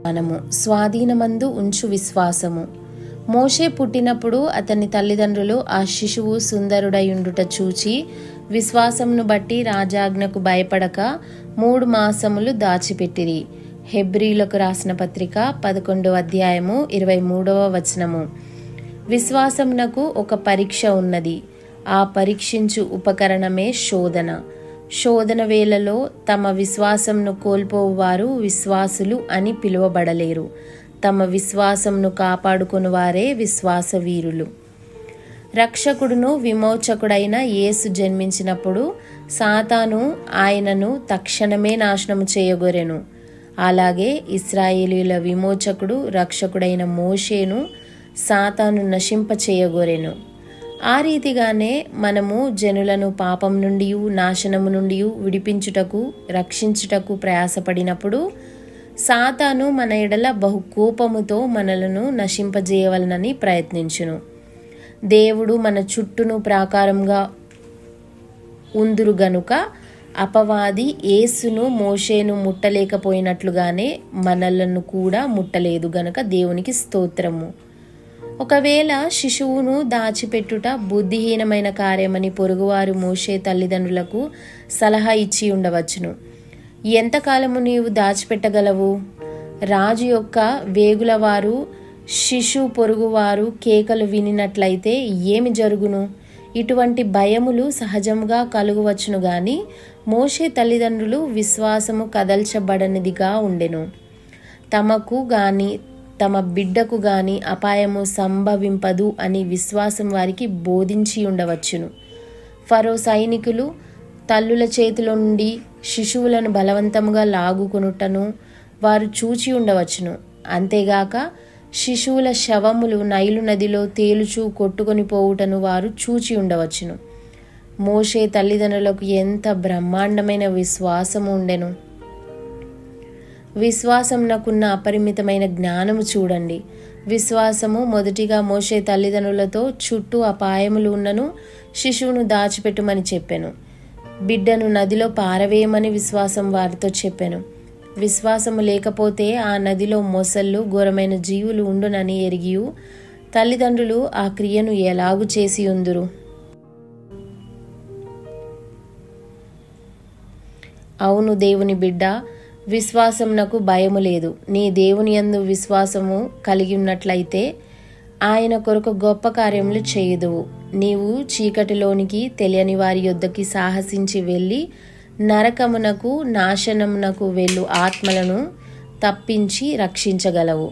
మనము స్వాధీనమందు ఉంచు విశ్వాసము. మోషే పుట్టినప్పుడు అతని తల్లిదండ్రులు ఆ శిశువు సుందరుడయుండుట చూచి విశ్వాసమును బట్టి రాజాజ్ఞకు భయపడక 3 మాసములు దాచిపెట్టిరి. హెబ్రీలకు రాసిన పత్రిక 11వ అధ్యాయము 23వ వచనము. విశ్వాసమునకు ఒక పరీక్ష ఉన్నది. ఆ పరీక్షించు ఉపకరణమే శోధన. శోధన వేళలో తమ విశ్వాసంను కోల్పోవారు విశ్వాసులు అని పిలువబడలేరు. తమ విశ్వాసంను కాపాడుకుని వారే విశ్వాస వీరులు. రక్షకుడును విమోచకుడైన యేసు జన్మించినప్పుడు సాతాను ఆయనను తక్షణమే నాశనము చేయగొరెను. అలాగే ఇశ్రాయేలీయుల విమోచకుడు రక్షకుడైన మోషేను సాతాను నశింప చేయగొరెను. ఆ రీతిగానే మనము జనులను పాపం నుండి నాశనము నుండి విడిపించుటకు రక్షించుటకు ప్రయాసపడినప్పుడు సాతాను మన ఎడల బహు కోపముతో మనలను నశింపజేయవలనని ప్రయత్నించును. దేవుడు మన చుట్టూను ప్రాకారంగా ఉందురు గనుక అపవాది యేసును మోషేను ముట్టలేకపోయినట్లుగానే మనలను కూడా ముట్టలేదు గనుక దేవునికి స్తోత్రము. ఒకవేళ శిశువును దాచిపెట్టుట బుద్ధిహీనమైన కార్యమని పొరుగువారు మోషే తల్లిదండ్రులకు సలహా ఇచ్చి ఉండవచ్చును. ఎంతకాలము నీవు దాచిపెట్టగలవు? రాజు యొక్క వేగులవారు శిశు పొరుగువారు కేకలు వినినట్లయితే ఏమి జరుగును? ఇటువంటి భయములు సహజంగా కలుగవచ్చును గాని మోషే తల్లిదండ్రులు విశ్వాసము కదల్చబడనిదిగా ఉండెను. తమకు గాని తమ బిడ్డకు గాని అపాయము సంభవింపదు అని విశ్వాసం వారికి బోధించి ఉండవచ్చును. ఫరో సైనికులు తల్లుల చేతిలో నుండి శిశువులను బలవంతంగా లాగుకొనుటను వారు చూచి ఉండవచ్చును. అంతేగాక శిశువుల శవములు నైలు నదిలో తేలుచూ కొట్టుకొని పోవుటను వారు చూచి ఉండవచ్చును. మోషే తల్లిదండ్రులకు ఎంత బ్రహ్మాండమైన విశ్వాసము ఉండెను! విశ్వాసమునకున్న అపరిమితమైన జ్ఞానము చూడండి. విశ్వాసము మొదటిగా మోషే తల్లిదండ్రులతో చుట్టూ అపాయములు ఉన్నను శిశువును దాచిపెట్టుమని చెప్పెను. బిడ్డను నదిలో పారవేయమని విశ్వాసం వారితో చెప్పెను. విశ్వాసము లేకపోతే ఆ నదిలో మొసళ్ళు ఘోరమైన జీవులు ఉండునని ఎరిగియు తల్లిదండ్రులు ఆ క్రియను ఎలాగు చేసి ఉందురు? అవును దేవుని బిడ్డ, విశ్వాసమునకు భయము లేదు. నీ దేవుని యందు విశ్వాసము కలిగి ఉన్నట్లయితే ఆయన కొరకు గొప్ప కార్యములు చేయుదువు. నీవు చీకటిలోనికి తెలియని వారి యొద్దకి సాహసించి వెళ్ళి నరకమునకు నాశనమునకు వెళ్ళు ఆత్మలను తప్పించి రక్షించగలవు.